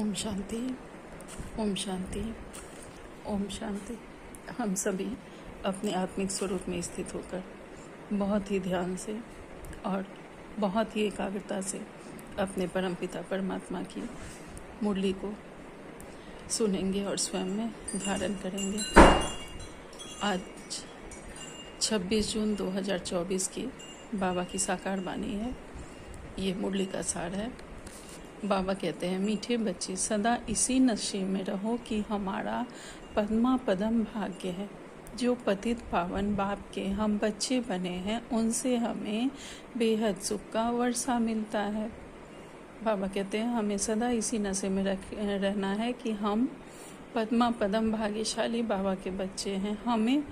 ओम शांति, ओम शांति, ओम शांति। हम सभी अपने आत्मिक स्वरूप में स्थित होकर बहुत ही ध्यान से और बहुत ही एकाग्रता से अपने परमपिता परमात्मा की मुरली को सुनेंगे और स्वयं में धारण करेंगे। आज 26 जून 2024 की बाबा की साकार वाणी है। ये मुरली का सार है। बाबा कहते हैं, मीठे बच्चे सदा इसी नशे में रहो कि हमारा पद्मा पदम भाग्य है। जो पतित पावन बाप के हम बच्चे बने हैं, उनसे हमें बेहद सुख का वर्षा मिलता है। बाबा कहते हैं, हमें सदा इसी नशे में रहना है कि हम पद्मा पदम भाग्यशाली बाबा के बच्चे हैं। हमें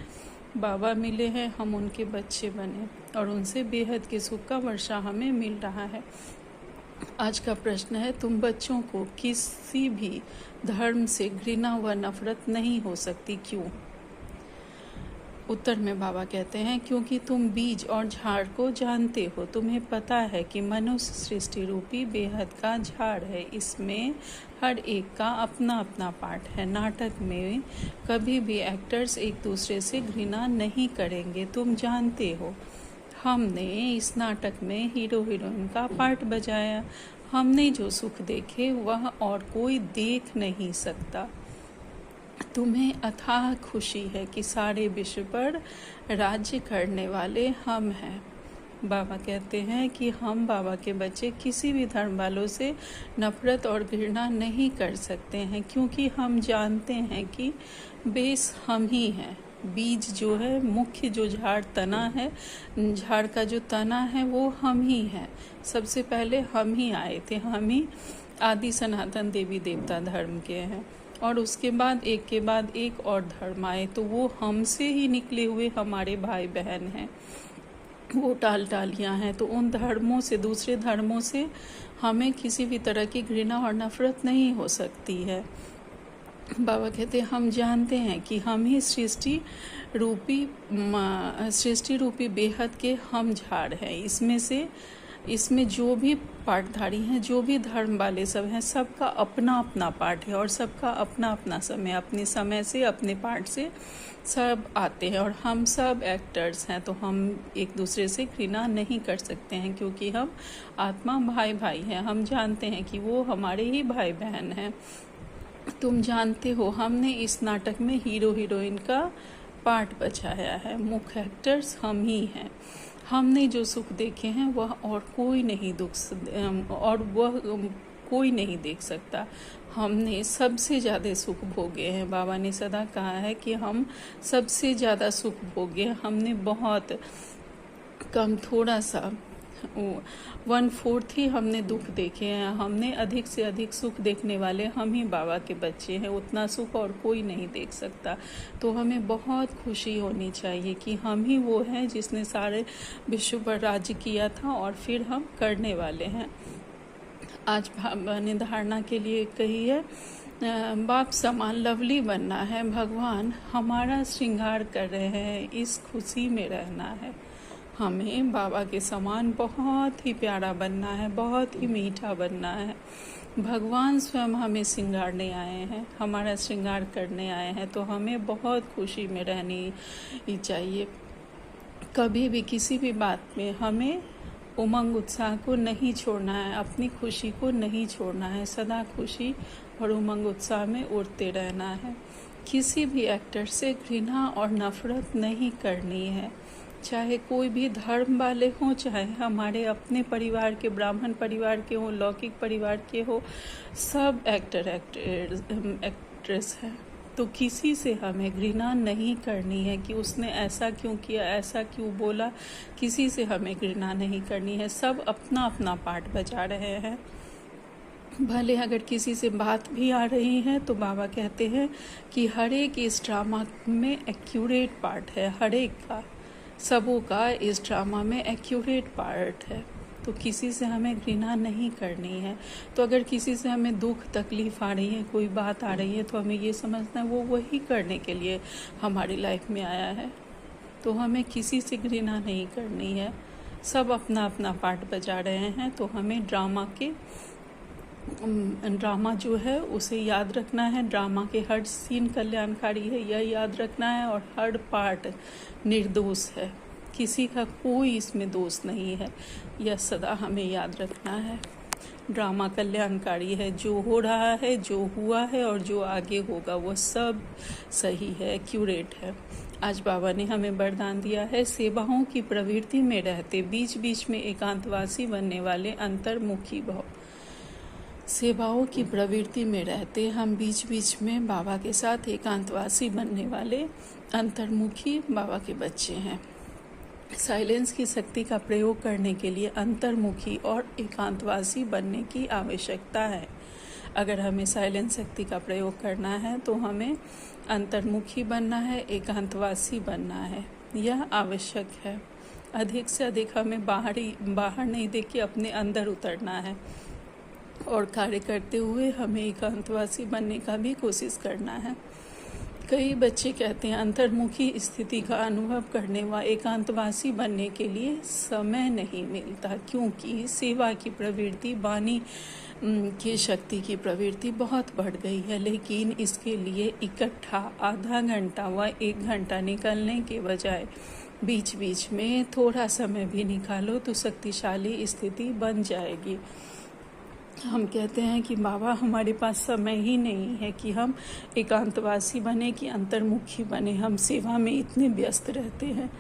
बाबा मिले हैं, हम उनके बच्चे बने और उनसे बेहद के सुख का वर्षा हमें मिल रहा है। आज का प्रश्न है, तुम बच्चों को किसी भी धर्म से घृणा व नफरत नहीं हो सकती, क्यों? उत्तर में बाबा कहते हैं, क्योंकि तुम बीज और झाड़ को जानते हो। तुम्हें पता है कि मनुष्य सृष्टि रूपी बेहद का झाड़ है। इसमें हर एक का अपना अपना पार्ट है। नाटक में कभी भी एक्टर्स एक दूसरे से घृणा नहीं करेंगे। तुम जानते हो, हमने इस नाटक में हीरो हीरोइन का पार्ट बजाया। हमने जो सुख देखे वह और कोई देख नहीं सकता। तुम्हें अथाह खुशी है कि सारे विश्व पर राज्य करने वाले हम हैं। बाबा कहते हैं कि हम बाबा के बच्चे किसी भी धर्म वालों से नफरत और घृणा नहीं कर सकते हैं, क्योंकि हम जानते हैं कि बेस हम ही हैं। बीज जो है, मुख्य जो झाड़ तना है, झाड़ का जो तना है वो हम ही हैं। सबसे पहले हम ही आए थे। हम ही आदि सनातन देवी देवता धर्म के हैं और उसके बाद एक और धर्म आए, तो वो हमसे ही निकले हुए हमारे भाई बहन हैं। वो टालियाँ हैं। तो उन धर्मों से, दूसरे धर्मों से हमें किसी भी तरह की घृणा और नफरत नहीं हो सकती है। बाबा कहते हैं, हम जानते हैं कि हम ही सृष्टि रूपी बेहद के हम झाड़ हैं। इसमें जो भी पाठधारी हैं, जो भी धर्म वाले सब हैं, सबका अपना अपना पाठ है और सबका अपना अपना समय, अपने समय से, अपने पाठ से सब आते हैं और हम सब एक्टर्स हैं। तो हम एक दूसरे से घृणा नहीं कर सकते हैं, क्योंकि हम आत्मा भाई भाई हैं। हम जानते हैं कि वो हमारे ही भाई बहन हैं। तुम जानते हो, हमने इस नाटक में हीरो हीरोइन का पार्ट बजाया है। मुख्य एक्टर्स हम ही हैं। हमने जो सुख देखे हैं वह और कोई नहीं कोई नहीं देख सकता। हमने सबसे ज़्यादा सुख भोगे हैं। बाबा ने सदा कहा है कि हम सबसे ज़्यादा सुख भोगे। हमने बहुत कम, थोड़ा सा 1/4 ही हमने दुख देखे हैं। हमने अधिक से अधिक सुख देखने वाले हम ही बाबा के बच्चे हैं। उतना सुख और कोई नहीं देख सकता। तो हमें बहुत खुशी होनी चाहिए कि हम ही वो हैं जिसने सारे विश्व पर राज्य किया था और फिर हम करने वाले हैं। आज बाबा ने धारणा के लिए कही है, बाप समान लवली बनना है। भगवान हमारा श्रृंगार कर रहे हैं, इस खुशी में रहना है। हमें बाबा के समान बहुत ही प्यारा बनना है, बहुत ही मीठा बनना है। भगवान स्वयं हमें श्रृंगारने आए हैं, हमारा श्रृंगार करने आए हैं। तो हमें बहुत खुशी में रहनी चाहिए। कभी भी किसी भी बात में हमें उमंग उत्साह को नहीं छोड़ना है, अपनी खुशी को नहीं छोड़ना है। सदा खुशी और उमंग उत्साह में उड़ते रहना है। किसी भी एक्टर से घृणा और नफरत नहीं करनी है, चाहे कोई भी धर्म वाले हों, चाहे हमारे अपने परिवार के, ब्राह्मण परिवार के हों, लौकिक परिवार के हो, सब एक्ट्रेस हैं। तो किसी से हमें घृणा नहीं करनी है कि उसने ऐसा क्यों किया, ऐसा क्यों बोला। किसी से हमें घृणा नहीं करनी है। सब अपना अपना पार्ट बजा रहे हैं। भले अगर किसी से बात भी आ रही है तो बाबा कहते हैं कि हर एक इस ड्रामा में एक्यूरेट पार्ट है। हर एक का, सबों का इस ड्रामा में एक्यूरेट पार्ट है। तो किसी से हमें घृणा नहीं करनी है। तो अगर किसी से हमें दुख तकलीफ आ रही है, कोई बात आ रही है, तो हमें ये समझना है वो वही करने के लिए हमारी लाइफ में आया है। तो हमें किसी से घृणा नहीं करनी है। सब अपना अपना पार्ट बजा रहे हैं। तो हमें ड्रामा के ड्रामा जो है उसे याद रखना है, ड्रामा के हर सीन कल्याणकारी है यह याद रखना है, और हर पार्ट निर्दोष है, किसी का कोई इसमें दोष नहीं है, यह सदा हमें याद रखना है। ड्रामा कल्याणकारी है, जो हो रहा है, जो हुआ है और जो आगे होगा वो सब सही है, एक्यूरेट है। आज बाबा ने हमें वरदान दिया है, सेवाओं की प्रवृत्ति में रहते बीच बीच में एकांतवासी बनने वाले अंतर्मुखी भव। सेवाओं की प्रवृत्ति में रहते हम बीच बीच में बाबा के साथ एकांतवासी बनने वाले अंतर्मुखी बाबा के बच्चे हैं। साइलेंस की शक्ति का प्रयोग करने के लिए अंतर्मुखी और एकांतवासी बनने की आवश्यकता है। अगर हमें साइलेंस शक्ति का प्रयोग करना है तो हमें अंतर्मुखी बनना है, एकांतवासी बनना है, यह आवश्यक है। अधिक से अधिक हमें बाहर नहीं देख के अपने अंदर उतरना है, और कार्य करते हुए हमें एकांतवासी बनने का भी कोशिश करना है। कई बच्चे कहते हैं अंतर्मुखी स्थिति का अनुभव करने व एकांतवासी बनने के लिए समय नहीं मिलता, क्योंकि सेवा की प्रवृत्ति, वाणी की शक्ति की प्रवृत्ति बहुत बढ़ गई है। लेकिन इसके लिए इकट्ठा आधा घंटा व 1 घंटा निकलने के बजाय बीच बीच में थोड़ा समय भी निकालो तो शक्तिशाली स्थिति बन जाएगी। हम कहते हैं कि बाबा हमारे पास समय ही नहीं है कि हम एकांतवासी बने, कि अंतर्मुखी बने, हम सेवा में इतने व्यस्त रहते हैं।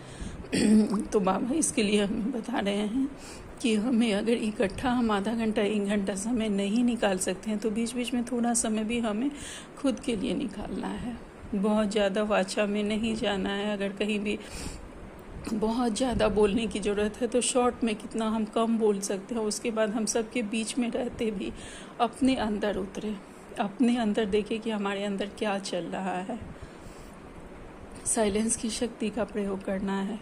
तो बाबा इसके लिए हमें बता रहे हैं कि हमें अगर इकट्ठा हम आधा घंटा 1 घंटा समय नहीं निकाल सकते हैं तो बीच बीच में थोड़ा समय भी हमें खुद के लिए निकालना है। बहुत ज़्यादा वाचा में नहीं जाना है। अगर कहीं भी बहुत ज़्यादा बोलने की ज़रूरत है तो शॉर्ट में कितना हम कम बोल सकते हैं। उसके बाद हम सबके बीच में रहते भी अपने अंदर उतरे, अपने अंदर देखें कि हमारे अंदर क्या चल रहा है। साइलेंस की शक्ति का प्रयोग करना है,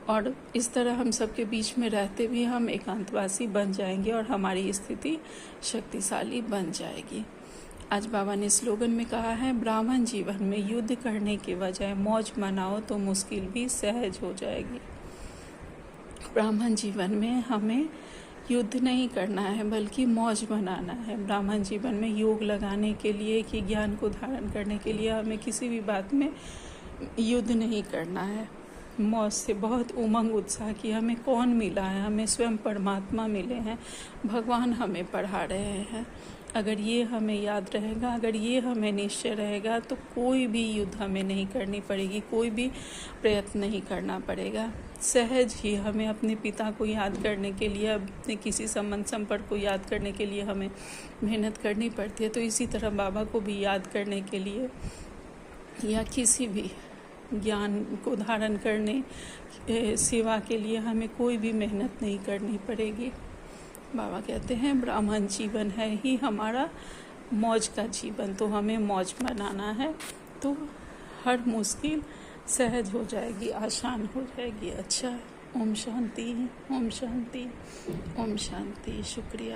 और इस तरह हम सबके बीच में रहते भी हम एकांतवासी बन जाएंगे और हमारी स्थिति शक्तिशाली बन जाएगी। आज बाबा ने स्लोगन में कहा है, ब्राह्मण जीवन में युद्ध करने के बजाय मौज मनाओ तो मुश्किल भी सहज हो जाएगी। ब्राह्मण जीवन में हमें युद्ध नहीं करना है बल्कि मौज मनाना है। ब्राह्मण जीवन में योग लगाने के लिए, कि ज्ञान को धारण करने के लिए हमें किसी भी बात में युद्ध नहीं करना है। मौज से बहुत उमंग उत्साह की हमें कौन मिला है, हमें स्वयं परमात्मा मिले हैं, भगवान हमें पढ़ा रहे हैं। अगर ये हमें याद रहेगा, अगर ये हमें निश्चय रहेगा तो कोई भी युद्ध हमें नहीं करनी पड़ेगी, कोई भी प्रयत्न नहीं करना पड़ेगा। सहज ही हमें अपने पिता को याद करने के लिए, अपने किसी संबंध संपर्क को याद करने के लिए हमें मेहनत करनी पड़ती है। तो इसी तरह बाबा को भी याद करने के लिए या किसी भी ज्ञान को धारण करने, सेवा के लिए हमें कोई भी मेहनत नहीं करनी पड़ेगी। बाबा कहते हैं ब्राह्मण जीवन है ही हमारा मौज का जीवन, तो हमें मौज मनाना है तो हर मुश्किल सहज हो जाएगी, आसान हो जाएगी। अच्छा, ओम शांति, ओम शांति, ओम शांति। शुक्रिया।